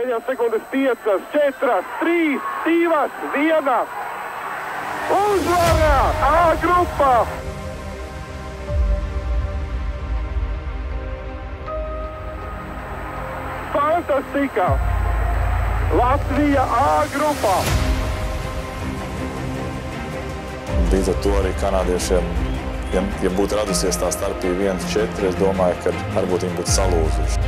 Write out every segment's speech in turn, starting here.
Pēdējās sekundes 5, 4, 3, 2, 1. Uzvara! A grupa! Fantastika! Latvija A grupā! Līdz ar to arī kanādiešiem, ja būtu radusies tā starpība 1-4, es domāju, ka varbūt viņi būtu salūzuši.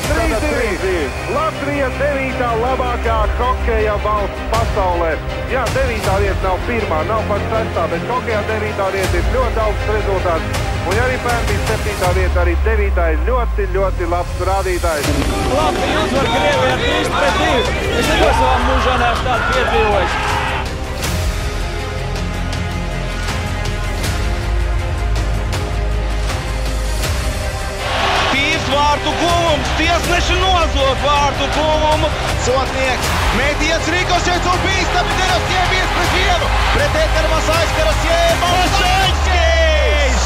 3-2! Latvija 9. labākā hokeja valsts pasaulē. Jā, 9. vieta nav pirmā, nav pat 6. bet hokejā 9. vieta ir ļoti augsts rezultāts. Un ja arī pērn bija 7. vieta, arī 9. ir ļoti, ļoti labs rādītājs. Latvija uzvar Krieviju ar 3-2. Es neko savā mūžā neesmu tādu piedzīvojis. Vārtu guvums, tiesneši nozog vārtu guvumu. Sotnieks, mētījies rikošets un bīstami Derosjēvies pret vienu. Pret Etermas aizkaras Jēmas aizkējs!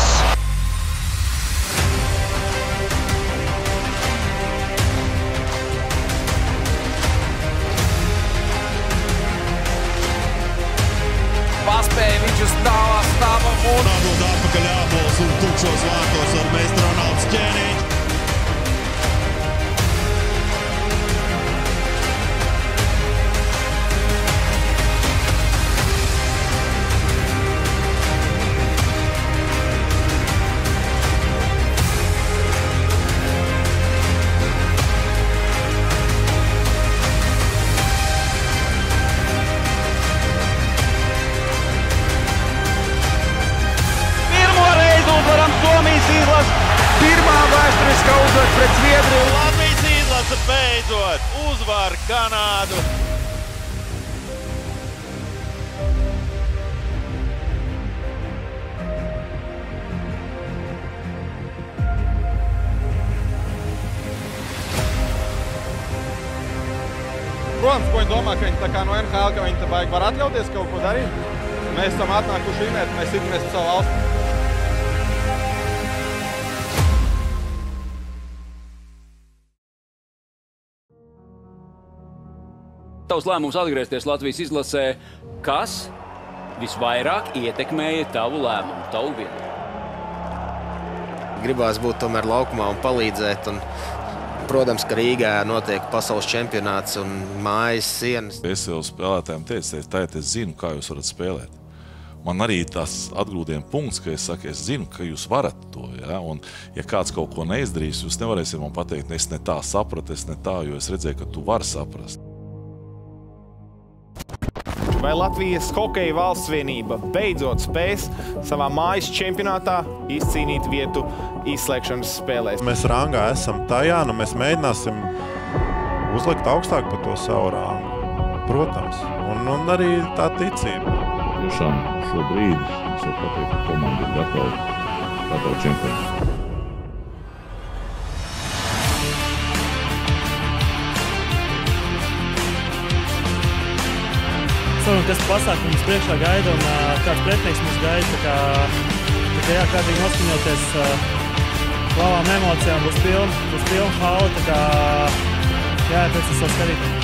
Paspēja viņš uz stāvam un... Nādod atpakaļ ābols un tukšos vārtos ar meistaru Ronalds Ķēniņš. Pirmā vēsturiskā uzvara pret Zviedriju. Latvijas izlase beidzot uzvar Kanādu. Protams, ko viņi domā, ka viņi tā kā no NHL, ka viņi tā var atļauties kaut ko darīt. Mēs esam atnākuši vinēt, mēs citamies par savu valsti. Tavs lēmums atgriezties Latvijas izlasē, kas visvairāk ietekmēja tavu lēmumu, tavu vienu? Gribās būt tomēr laukumā un palīdzēt. Un, protams, ka Rīgā notiek pasaules čempionāts un mājas sienas. Es jau spēlētājiem teicu, es zinu, kā jūs varat spēlēt. Man arī tas atgrūdien punkts, ka es saku, es zinu, ka jūs varat to. Ja? Un, ja kāds kaut ko neizdarīs, jūs nevarēsiet man pateikt, es ne tā sapratu, es ne tā, jo es redzēju, ka tu vari saprast. Vai Latvijas hokeja valsts vienība beidzot spēs savā mājas čempionātā izcīnīt vietu izslēgšanas spēlēs? Mēs rangā esam tajā, nu mēs mēģināsim uzlikt augstāk par to savu rangu, protams, un arī tā ticība. Tiešām šobrīd es varu pateikt, ka komanda ir gatava čempionātam. Kas pasākums priekšā gaida un kāds pretinieks mums gaida. Tā kā kārtīgi noskaņoties labām emocijām, būs pilna hala, tā kā jāiepēc uz savu skatītāju.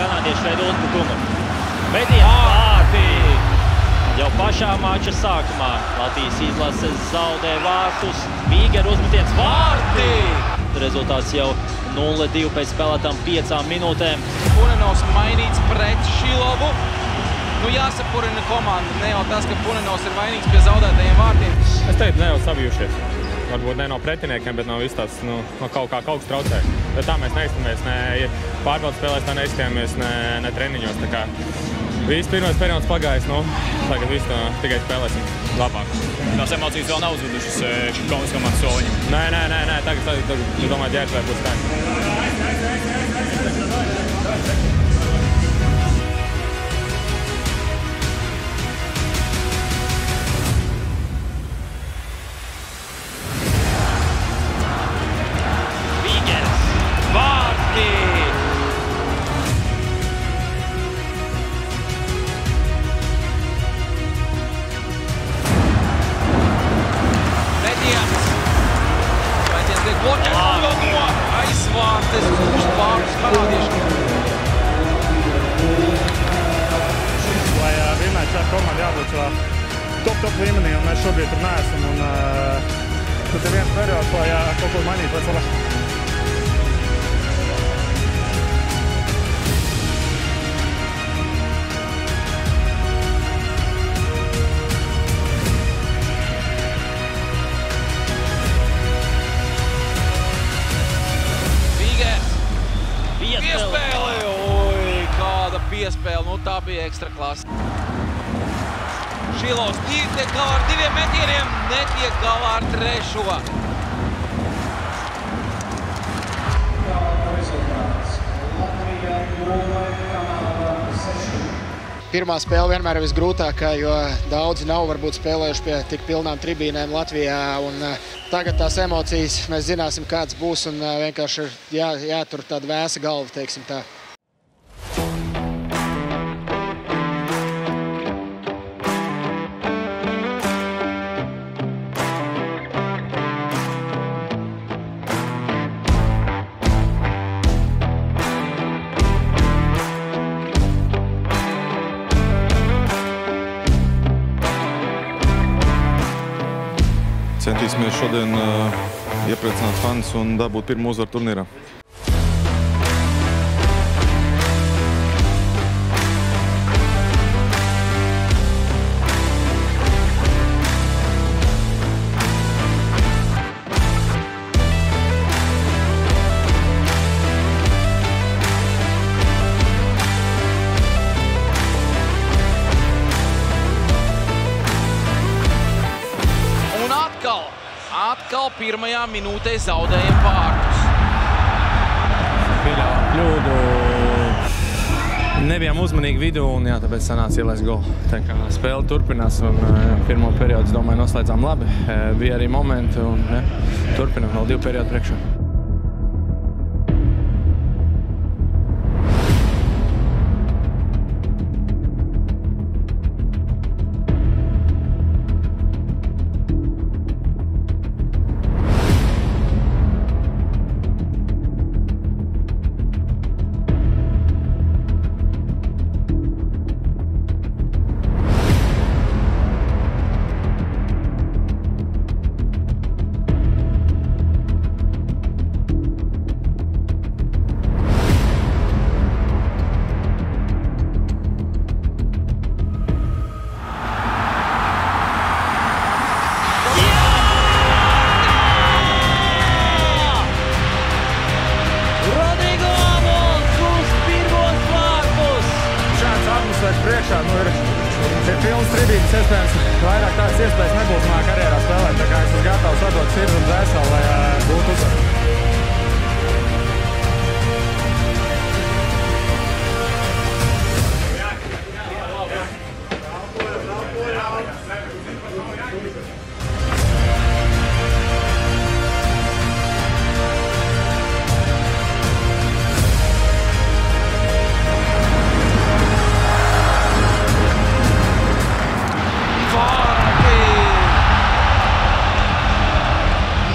Kanādieši veido uzbrukumu. Mētījies vārti! Jau pašā mača sākumā Latvijas izlases zaudē vārtus. Vīgeru uzmetiens vārti! Rezultāts jau 0-2 pēc spēlētām 5 minūtēm. Punenovs mainīts pret Šilovu. Nu jāsapurina komanda. Ne jau tas, ka Punenovs ir vainīgs pie zaudētajiem vārtiem. Es teiktu, ne jau sabijušies. varbūt ne no pretiniekiem, bet no viss tāds, no kaut kas traucē. Bet tā mēs neizskatāmies, ne pārbaudas spēlēs tā neizskatījāmies, ne treniņos. Tā kā viss pirmais periods pagājis, tagad viss tikai spēlēsim labāk. Tās emocijas vēl nav uzvedušas komandas soliņam? Nē, tagad domāju, ģērbē būs tā. Aizvārtes uz pārus kanādieši. Lai vienmēr šā komanda jābūt savā top līmenī, un mēs šobrīd tur neesam. Tad ir viens periods, lai kaut ko mainīt pēc labāk. Piespēle! Oi, kāda piespēle! Tā bija ekstra klasa. Šilovs tiek galā ar 2 metieniem, netiek galā ar 3. Pirmā spēle vienmēr ir visgrūtākā, jo daudzi nav varbūt spēlējuši pie tik pilnām tribīnēm Latvijā. Tagad tās emocijas mēs zināsim, kāds būs, un vienkārši ir jātur tāda vēsa galva, teiksim tā. Centīsimies šodien iepriecināt fans un dabūt pirmo uzvaru turnīrā. Atkal pirmajā minūtē zaudējam vārtus. Pieļāvām kļūdu. Nebijām uzmanīgi vidū un tāpēc sanāca ielaist golu. Tā kā spēle turpinās un pirmo periodu, es domāju, noslēdzām labi. Bija arī momenti un turpinām vēl 2 periodu priekšā. Priekšā, ir pilns tribīnes, iespējams, vairāk tādas iespējas nebūtu manā karjerā spēlēt, tā kā es esmu gatavs atdot sirds un dvēseli, lai būtu uzvaru.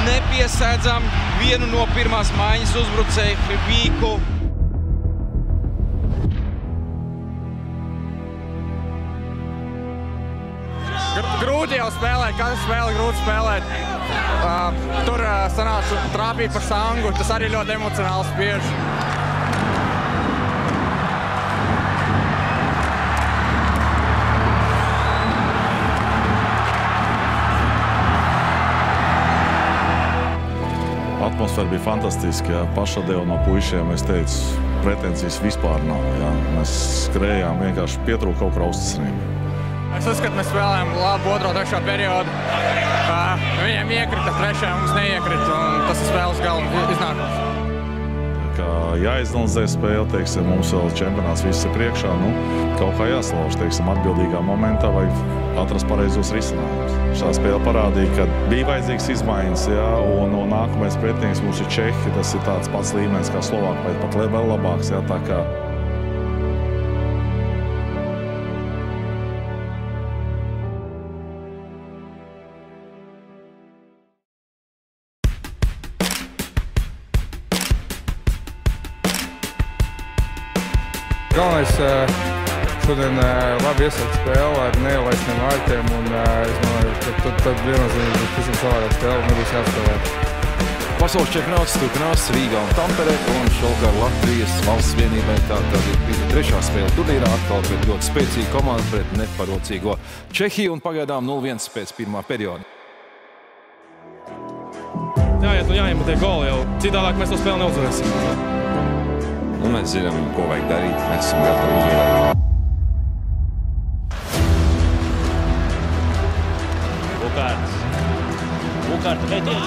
Nepiesēdzam vienu no pirmās maiņas uzbrucēju Vīku. Grūti jau spēlēt, katru spēli grūti spēlēt. Tur sanāca trāpīt par sangu, tas arī ļoti emocionāli spiež. atmosfēra bija fantastiska. Jā. Pašadeva no puišiem, es teicu, pretensijas vispār nav. Jā. Mēs skrējām, vienkārši pietrūka kaut kur uzticamība. Es uzskatu, mēs spēlējām labu otro, trešo periodu. Viņiem iekrita trešā, mums neiekrita, un tas ir spēles galvenais iznākums. Kā jāizanalizē spēle, teiksim, mums vēl čempionāts viss ir priekšā, nu, kaut kā jāslauž, teiksim, atbildīgā momentā vai atrast pareizos risinājumus. Šā spēle parādīja, ka bija vajadzīgs izmaiņas, jā, un nākamais pretinieks mums ir Čehi, tas ir tāds pats līmenis kā Slovāki, vai pat vēl labāks, jā, tā kā. Galvenais šodien labi iesākt spēli ar neielaistiem vārtiem, un es domāju, ka tad viennozīmīgi būs pavisam savādāk spēle un nebūs jāspēlē. Pasaules čempionāts turpinās Rīgā un Tamperē, un šovakar Latvijas valsts vienībai tā ir trešā spēle turnīrā, atkal pret ļoti spēcīgu komandu, pret neparocīgo Čehiju, un pagaidām 0-1 pēc pirmā perioda. Jāiet un jāiemut tie goli jau, citādāk mēs to spēli neuzvarēsim. Nu, mēs zinām, ko vajag darīt, mēs esam gatavi uzvarēt. Bukārta metiens.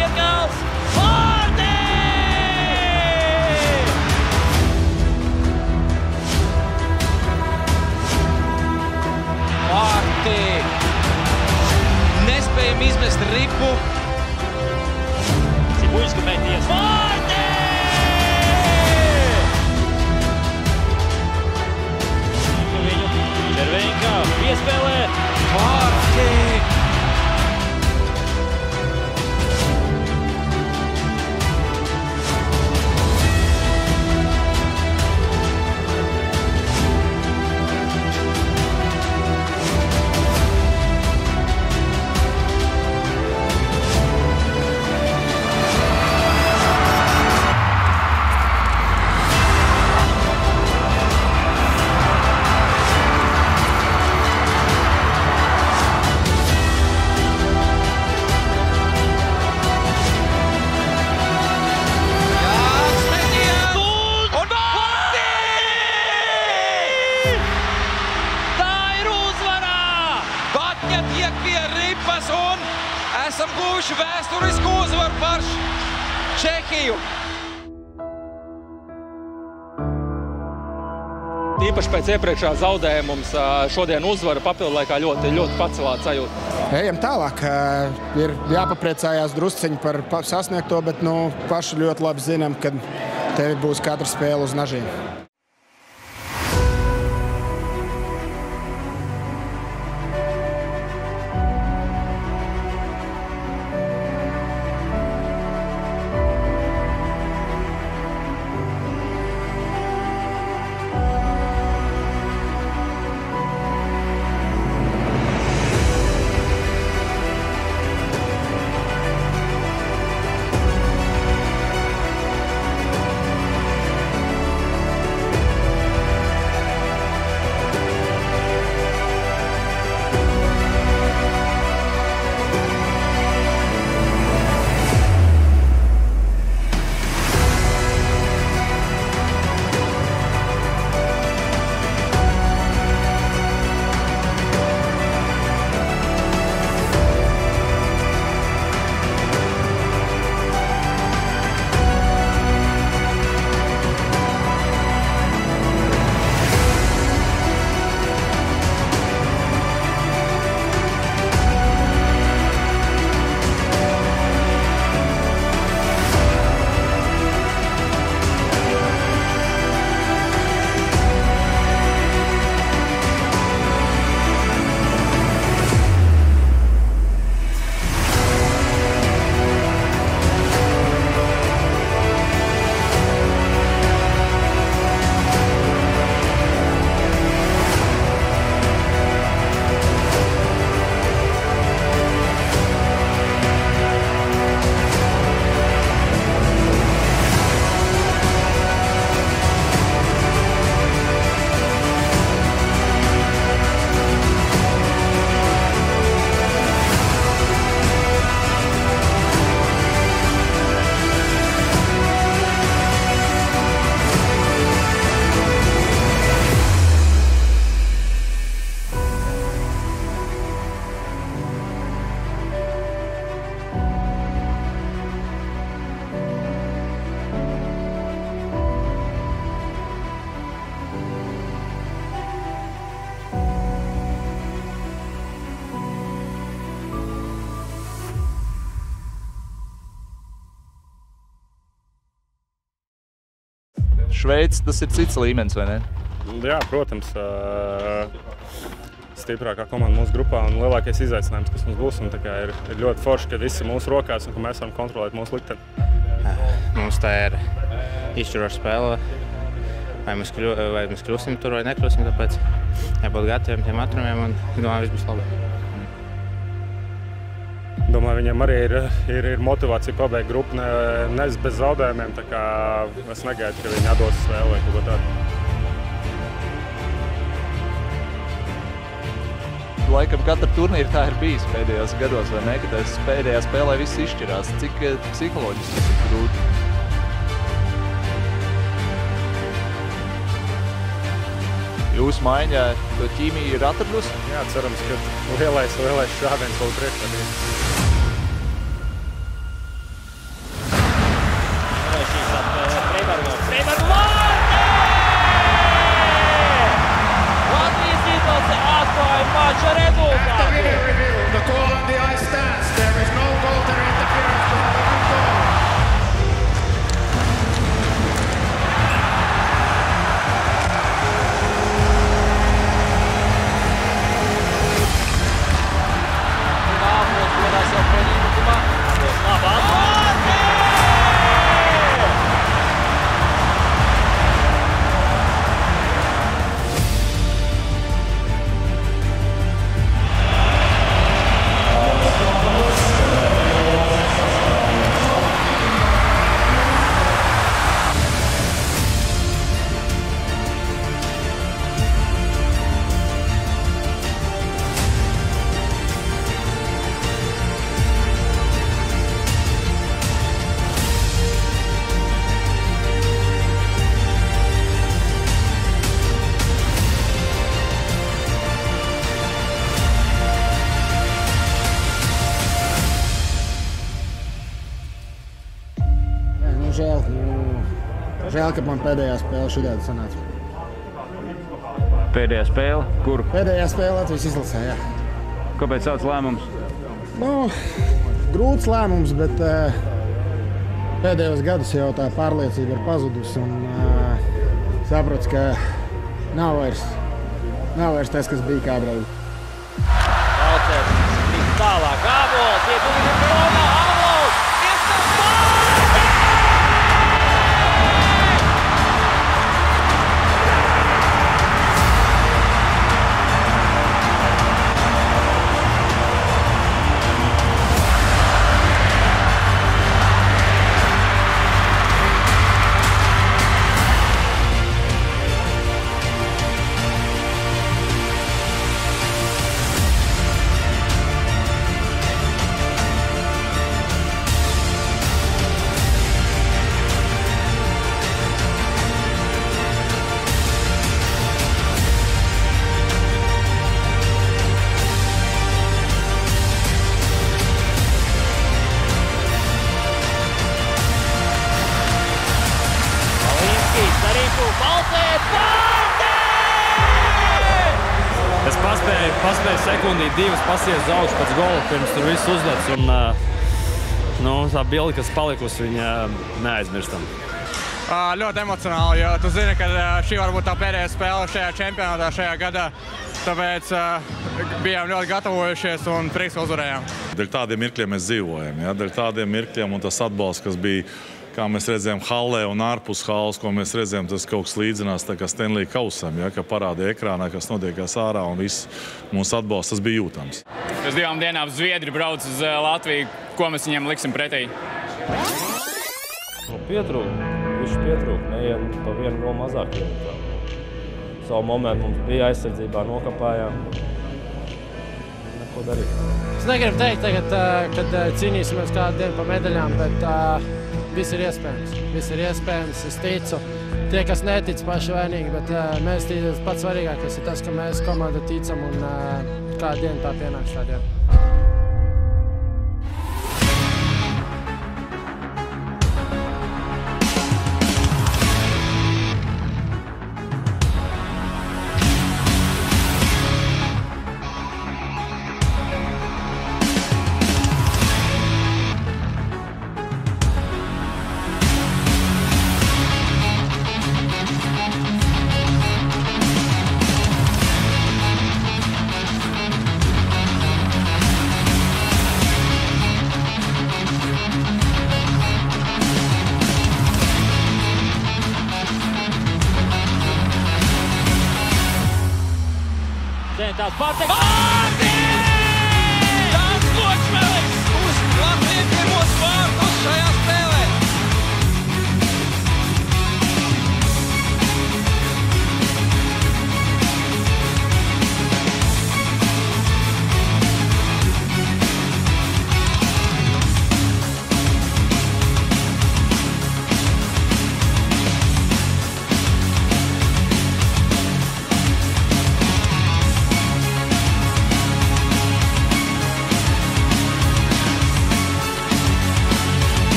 Iegals! Vārdi! Vārti! Nespējam izmest ripu. Cibuļska metiens. Vārdi! Červeņka piespēlē. Vārti! Esam guvuši vēsturisku uzvaru par Čehiju. Īpaši pēc iepriekšā zaudējuma mums šodien uzvara papildu laikā ļoti pacelāta sajūta. Ejam tālāk. Ir jāpapriecājās drusciņi par sasniegto, bet paši ļoti labi zinām, ka tevi būs katra spēle uz nažiem. Šveici, tas ir cits līmenis, vai ne? Jā, protams. Stiprākā komanda mūsu grupā un lielākais izaicinājums, kas mums būs. Un tā kā ir ļoti forši, ka viss ir mūsu rokās un ka mēs varam kontrolēt mūsu likteni. Mums tā ir izšķiroša spēle. Vai mēs kļūsim tur vai nekļūsim, tāpēc jābūt gataviem tiem atrumiem un domāju, viss būs labi. Domāju, viņam arī ir motivācija pabeigt grupu nevis bez zaudējumiem, tā kā es negaidu, ka viņi atdos spēli vai kaut ko tādu. Laikam katra turnīra tā ir bijis pēdējos gados, vai ne? Kad pēdējā spēlē viss izšķirās. Cik psiholoģiski tas ir grūti? Jūsu maiņā to ķīmiju ir atradusi? Jā, cerams, ka lielais šāviens vēl priekšā bija. Freibergu vārti! Latvijas izlase atklāja mača rezultātu. The call on the ice stands. There is no goal there interference to have a good goal. Žēl, ka man pēdējā spēle šitādi sanāca. Pēdējā spēle? Kur? Pēdējā spēle Latvijas izlasē, jā. Kāpēc tāds lēmums? Grūts lēmums, bet pēdējos gadus jau tā pārliecība ir pazudusi un sapratu, ka nav vairs tas, kas bija kādreiz. Tālāk, Ābols, ietuvina Brona, Ābols, iestāv Es paspēju sekundīt divas pasies uz augšu pēc gola, pirms tur viss uzlec. Un, tā bilde, kas palikusi, viņa neaizmirstam. Ļoti emocionāli, jo tu zini, ka šī var būt tā pēdējā spēle šajā čempionātā šajā gadā. Tāpēc bijām ļoti gatavojušies un prieks, ka uzvarējām. Dēļ tādiem mirkļiem mēs dzīvojam, ja? Dēļ tādiem mirkļiem un tas atbalsts, kas bija, kā mēs redzējām hallē un ārpus halles, ko mēs redzējām, tas kaut kas līdzinās tā kā Stanley kausam, ja? Ka parāda ekrānā, kas notiekās ārā un viss mūsu atbalsts, tas bija jūtams. Pēc 2 dienām Zviedri brauc uz Latviju, ko mēs viņiem liksim pretī? Pietrūk, neiem pa vienu no mazāk iemetām. Savu momentu mums bija aizsardzībā, nokapājām. Neko darīt. Es negribu teikt tagad, kad cīnīsimies kādu dienu pa medaļām, bet viss ir iespējams. Viss ir iespējams, es ticu. Tie, kas netic, paši vainīgi, bet mēs ticam, pats svarīgākais ir tas, ka mēs komanda ticam un kādu dienu tā pienāks tā diena. monumentāls pārsteigums. Vārti! Tāds Ločmelis uz Latvijas pirmos vārtus šajā spēlē.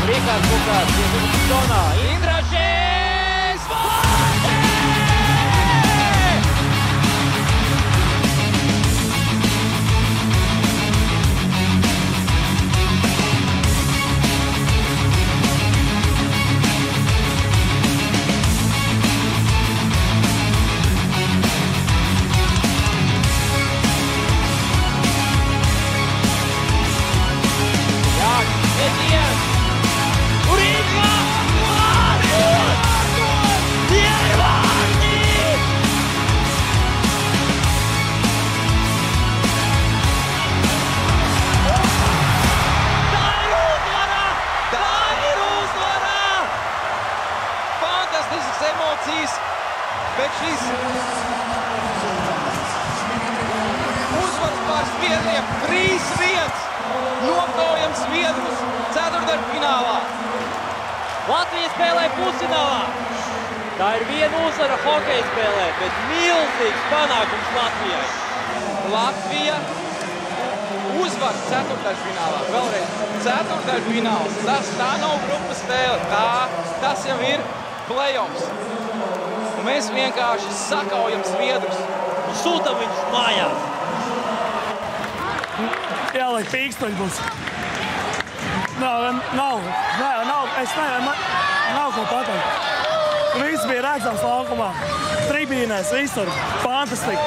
Rikārds Bukārts, iesūtas zonā, Indrašēs, vārti! Jā, Etiens! Urīgā! Vārtos! Tie ir vārti! Tā ir uzvara! Tā ir uzvara! Fantastiskas emocijas, bet šis uzvaras pār Zviedriem 3-1 nokļaujam Zviedrus ceturtdaļfinālā. Latvija spēlē pusfinālā. Tā ir viena uzvara hokeja spēlē, bet milzīgs panākums Latvijai. Latvija uzvar ceturtdaļfinālā. Vēlreiz ceturtdaļfināls. Tā nav grupas spēle. Tas jau ir play-offs. Un mēs vienkārši sakaujam Zviedrus un sūtam viņus mājās. Jāliek pīkstoņi būs. Nav ko pateikt. Viss bija redzams laukumā, tribīnēs, visur. Fantastiski.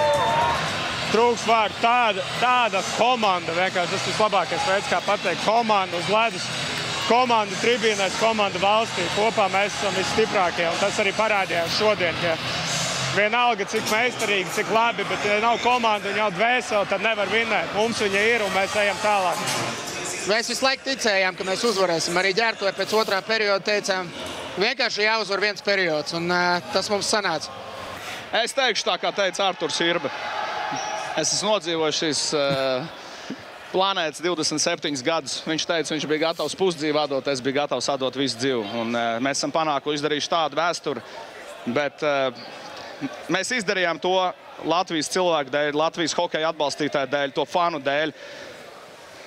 Trūks vārdu, tāda komanda, vienkārši tas vislabākais veids, kā pateikt, komanda uz ledus, komanda tribīnēs, komanda valstī. Kopā mēs esam visstiprākie, un tas arī parādījās šodien, ka vienalga, cik meistarīgi, cik labi, bet ja nav komanda un jau dvēseli, tad nevar vinēt. Mums viņa ir, un mēs ejam tālāk. Mēs visu laiku ticējām, ka mēs uzvarēsim. Arī Ģērtuvē pēc otrā perioda teicām, vienkārši jāuzvar viens periods, un tas mums sanāca. Es teikšu tā, kā teica Arturs Irbe. Es esmu nodzīvojis šīs planētas 27 gadus. Viņš teica, viņš bija gatavs pusdzīvi atdot, es biju gatavs atdot visu dzīvi. Un mēs esam izdarījuši tādu vēsturi, bet mēs izdarījām to Latvijas cilvēku dēļ, Latvijas hokeja atbalstītāju dēļ, to fanu dēļ,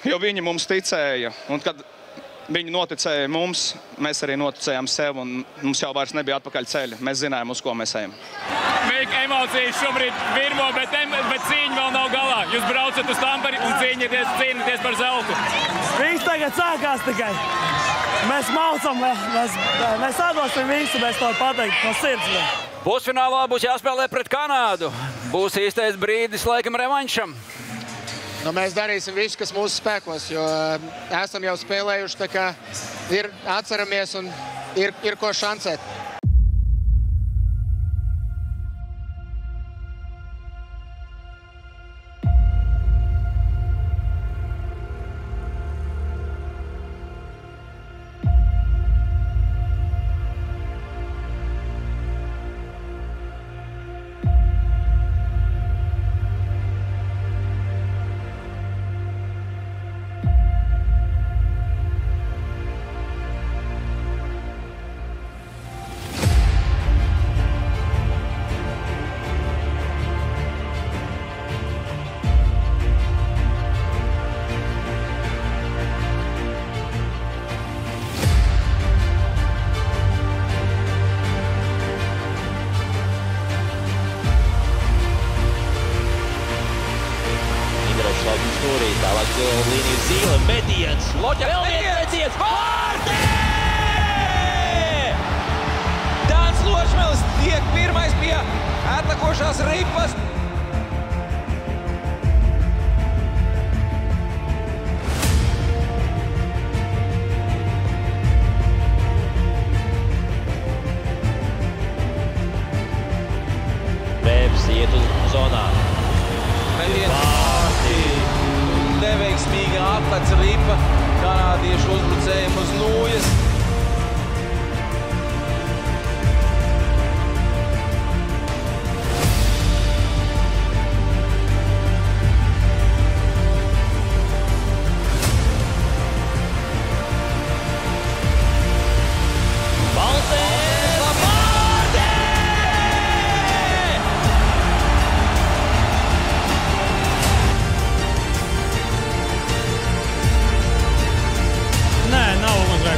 jo viņi mums ticēja. Un kad viņi noticēja mums, mēs arī noticējām sev, un mums jau vairs nebija atpakaļ ceļa. Mēs zinājām, uz ko mēs ejam. Mīk, emocijas šobrīd virmo, bet cīņa vēl nav galā. Jūs braucat uz Tamperi un cīnāties par zeltu. Viss tagad sākās tikai. Mēs maucam, mēs atdosim visu, mēs to pateikt no sirds. Pusfinālā būs jāspēlē pret Kanādu. Būs īstais brīdis laikam revanšam. Nu, mēs darīsim visu, kas mūsu spēkos, jo esam jau spēlējuši, tā kā atceramies un ir ko šancēt. Tālāk līniju Zīle, metiens. Loķa, vēl viens metiens. Vārtī! Dāns Lošmelis tiek pirmais pie atlakošās ripas. Vēbs iet uz zonā. Vārtī! Neveiksmīga atlec ripa. Kanādiešu uzbrucējiem uz nūjas.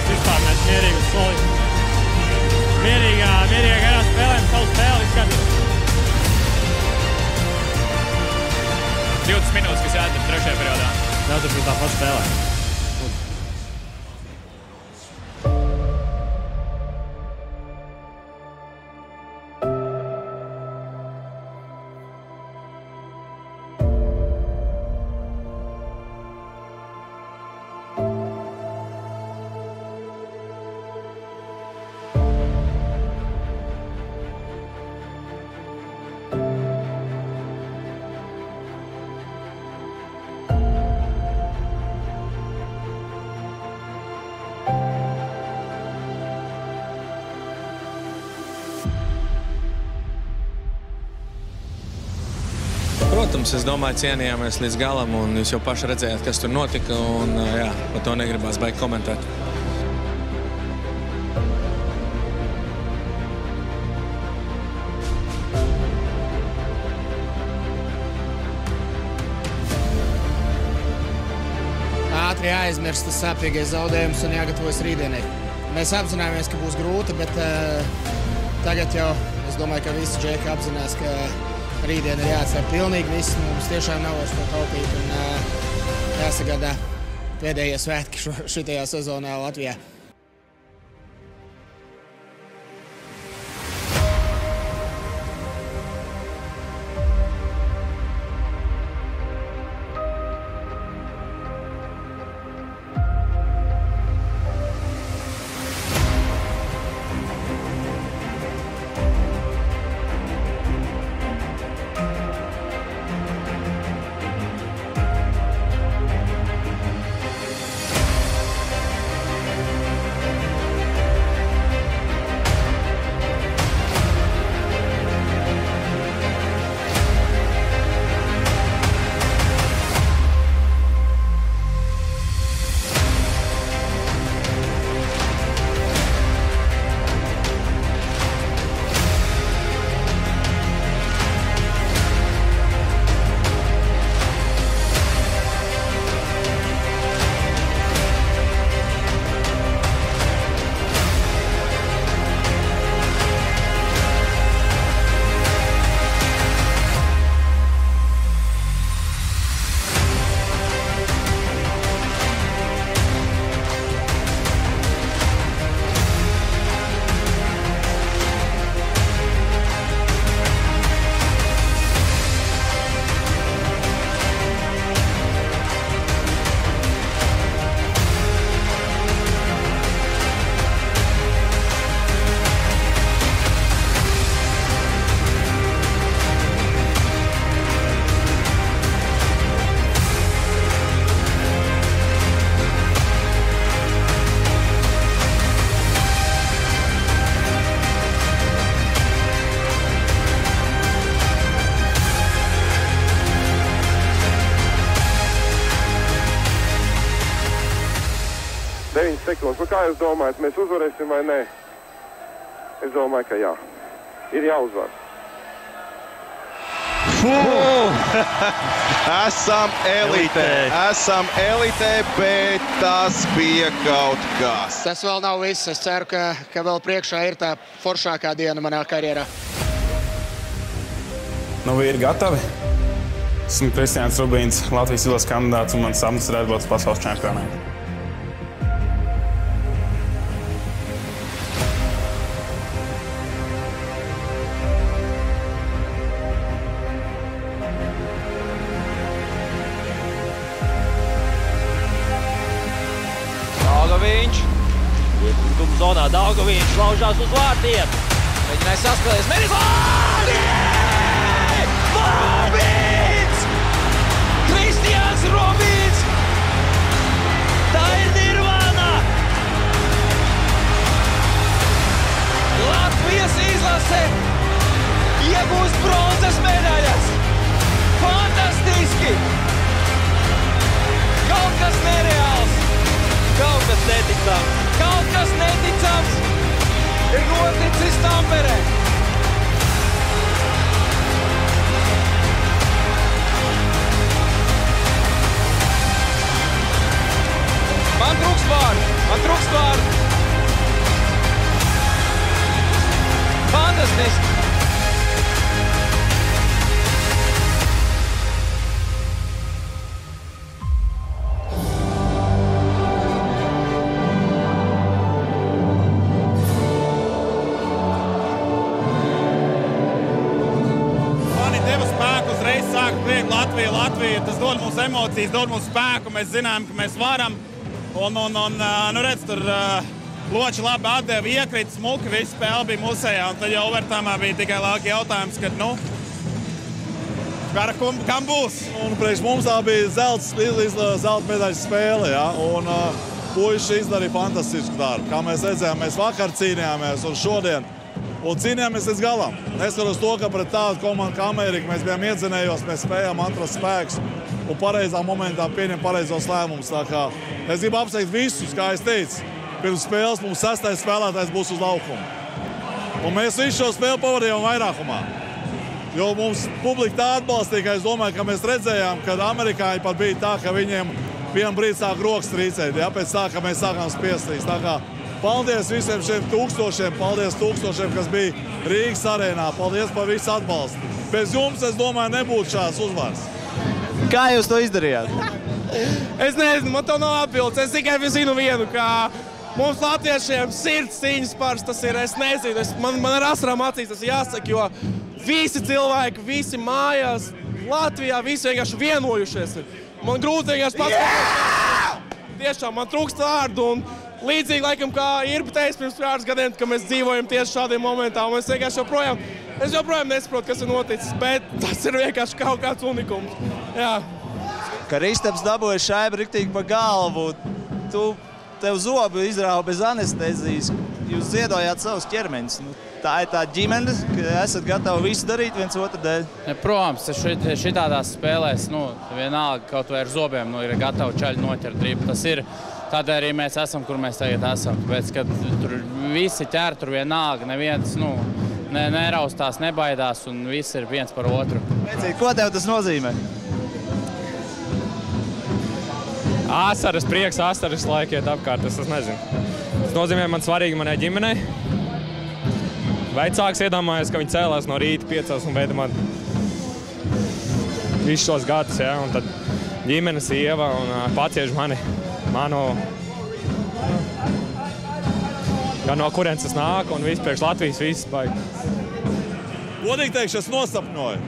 Vispār mēs mierīgi uz soli. Mierīgā garā spēlēm savu spēli izskatīt. 20 minūtes, kas jāatver trešajā periodā. Jāatver tā pat spēlē. Protams, es domāju, cienījāmies līdz galam, un jūs jau paši redzējāt, kas tur notika, un jā, par to negribās baigi komentēt. Ātri jāaizmirst tas sāpīgais zaudējums un jāgatavojas rītdienai. Mēs apzinājāmies, ka būs grūti, bet tagad jau, es domāju, ka visi džeki apzinās, ka rītdien ir jāatsver pilnīgi viss, mums tiešām nav vairs ko taupīt un jāsagādā pēdējie svētki šitajā sezonā Latvijā. sekundes. Nu, kā jūs domājat, mēs uzvarēsim vai nē? Es domāju, ka jā. Ir jāuzvar. Esam elitē, bet tas bija kaut kas. Tas vēl nav viss. Es ceru, ka vēl priekšā ir tā foršākā diena manā karjerā. Nu, vīri gatavi? Esmu Kristiāns Rubīns, Latvijas izlases kandidāts, un mans sapnis ir atbraukt uz pasaules čempionātu. Daugaviņš. Iekļūtuma zonā Daugaviņš laužās uz vārtiem. Mēģināja saspēlēs. Mēģinājis vārti! Rubīns! Kristiāns Rubīns! Tā ir nirvāna! Latvijas izlase iegūst bronzas medaļas! Fantastiski! Kaut kas nereāls! Kaut kas neticams! Kaut kas neticams! Ir noticis Tamperē! Man trūkst vārdu! Fantastiski! Latvija, tas dod mums emocijas, dod mums spēku, mēs zinām, ka mēs varam. Redz, tur loči labi atdeva, iekrita smuki, viss spēle bija musējā, un tad jau overtāmā bija tikai laika jautājums, kad, kam būs? Un priekš mums tā bija zelta medaļas spēle, ja? Un puiši izdarīja fantastisku darbu. Kā mēs redzējām, mēs vakar cīnījāmies un šodien. Un cīnījāmies līdz galam. Neskatoties to, ka pret tādu komandu kā Amerika mēs bijām iedzinējos, mēs spējām atrast spēkus un pareizā momentā pieņemt pareizos lēmumus. Tā kā es gribu apsveikt visus, kā es teicu, pirms spēles mums 6. spēlētājs būs uz laukuma. Un mēs visu šo spēli pavadījām vairākumā. Jo mums publika tā atbalstīja, ka es domāju, ka mēs redzējām, ka amerikāņi pat bija tā, ka viņiem vienam brīdī sāk rokas trīcēt, ja, pēc tā, ka mēs sākām spiestīs. Tā kā paldies visiem šiem tūkstošiem, kas bija Rīgas arēnā. Paldies par visu atbalstu. Bez jums, es domāju, nebūtu šāds uzvars. Kā jūs to izdarījāt? Es nezinu, man to nav atbildes. Es tikai zinu vienu, ka mums latviešiem sirds cīņas pārs tas ir. Es nezinu, man ar asarām acīs tas jāsaka, jo visi cilvēki, visi mājās, Latvijā, visi vienkārši vienojušies. Man grūti vienkārši pats. Tiešām, man trūkst vārdu. Un līdzīgi, laikam, kā Irba teica pirms pāris gadiem, ka mēs dzīvojam tieši šādiem momentām. Es vienkārši joprojām nesaprotu, kas ir noticis, bet tas ir vienkārši kaut kāds unikums. Jā. Kristaps dabūja šaibu riktīgi pa galvu. Tev zobu izrāva bez anestezijas. Jūs ziedojāt savus ķermeņus. Tā ir tā ģimene, ka esat gatavi visu darīt viens otru dēļ. Protams, šitādās spēlēs, vienalga kaut vai ar zobiem, ir gatavi čaļi noķert dribu. Tas ir, tādēļ arī mēs esam, kur mēs tagad esam. Tāpēc, kad tur visi ķer, tur vienalga, neviens, neraustās, nebaidās un viss ir viens par otru. Ko tev tas nozīmē? Asaras, prieks, asaras laikiet apkārt, es nezinu. Tas nozīmē man svarīgi manai ģimenei. Vecāks iedomājas, ka viņi cēlās no rīta 5 un veida man visus šos gadus, ja, un tad ģimenes sieva un pacieš manu, gan no kurienes tas nāk, un viss priekš Latvijas viss baigi. Godīgi teikšu, es nosapņoju.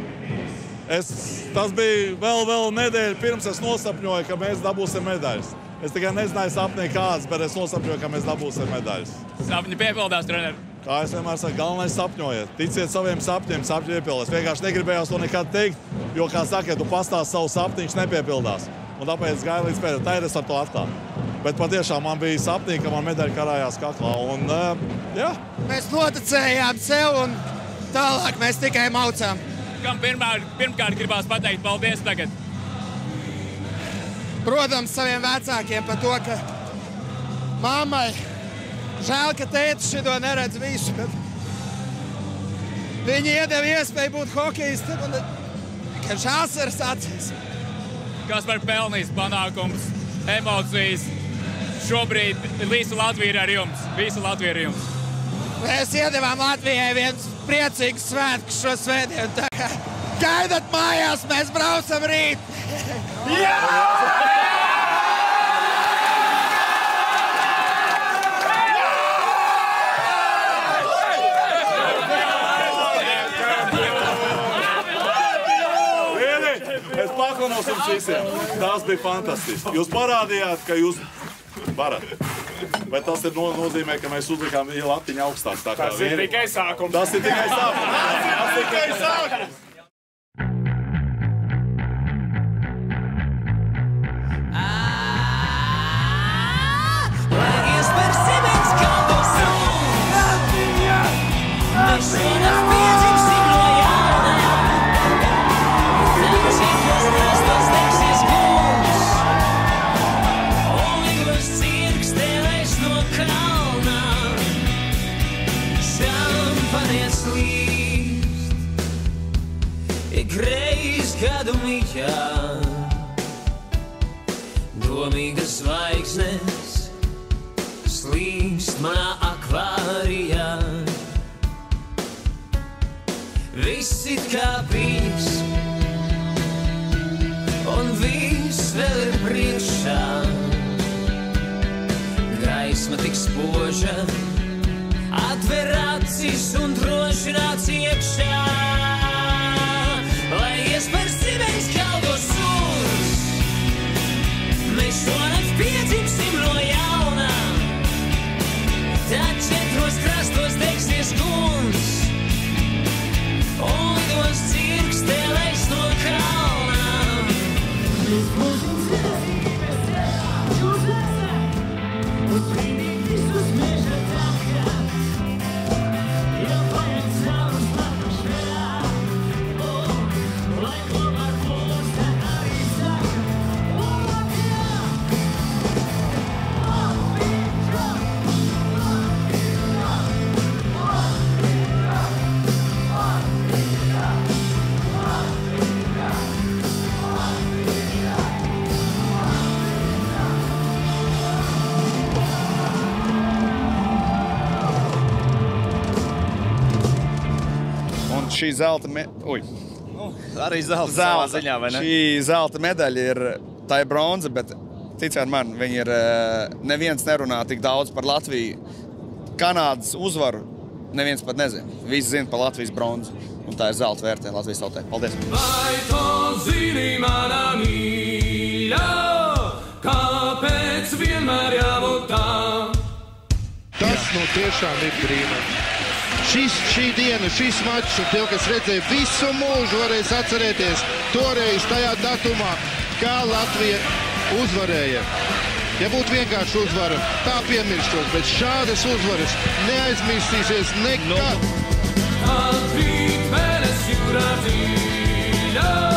Tas bija vēl nedēļa pirms es nosapņoju, ka mēs dabūsim medaļas. Es tikai nezināju sapnī kādas, bet es nosapņoju, ka mēs dabūsim medaļas. Sapņi piepildās, treneri. Kā es vienmēr saku, galvenais sapņojiet. Ticiet saviem sapņiem, sapņi piepildās. Vienkārši negribējās to nekad teikt, jo, kā saka, ja tu pastāsti savu sapni, viņš nepiepildās. Un tāpēc gāju līdz pēdējai. Tā ir es ar to atklāju. Bet patiešām man bija sapnī, ka man medaļa karājās kaklā. Un, jā. Mēs noticējām sev un tālāk mēs tikai maucām. Kam pirmkārt gribās pateikt paldies tagad? Protams, saviem vecākiem par to, ka mammai žēl, ka tētis šito neredz visu, bet viņi iedeva iespēju būt hokejisti un vienkārši asaras acīs. Kas par pelnījis panākums, emocijas? Šobrīd visu Latviju ir ar jums. Visu Latviju ir jums. Mēs iedevām Latvijai viens priecīgs svētkus šo svētdienu. Tā kā Gaidat mājās, mēs braucam rīt! Jā! Es paklanos jums visiem. Tas bija fantastiski. Jūs parādījāt, ka jūs varat. Bet tas nozīmē, ka mēs uzlikām latiņu augstāk. Tas ir tikai sākums. Tas ir tikai sākums. Tas ir tikai sākums. Domīgas zvaigznes slīkst manā akvārijā. Viss it kā bijis, un viss vēl ir priekšā. Gaisma tik spoža, atver acis un droši nāc iekšā. Lai ies par Sibējas kalvo suns, mēs šonakt piedzimsim no jauna. Tad četros krastos degsies guns, un lidos cirkstēlēs no kalna. Mēs būsim cilvēki bez jām, jūs esat, uz brīdīt visus meža takā. Ja paiet savus lapas šajā, lai kopā ar mums tā arī saka. Un šī zelta arī zelta ziņā, vai ne? Šī zelta medaļa ir, tā ir bronza, bet ticiet man, viņi ir, neviens nerunā tik daudz par Latviju. Kanādas uzvaru neviens pat nezina. Visi zina par Latvijas bronzu. Un tā ir zelta vērtē Latvijas tautai. Paldies! Vai to zini, mana mīļa, kāpēc vienmēr jābūt tā? Tas tiešām ir brīnums. Šī diena, šis mačs un tie, kas redzēja visu mūžu, varēs atcerēties toreiz tajā datumā, kā Latvija uzvarēja. Ja būtu vienkārši uzvara, tā piemirstos, bet šādas uzvaras neaizmirsīsies nekad. Atkrīt mēnes jūrā dziļā.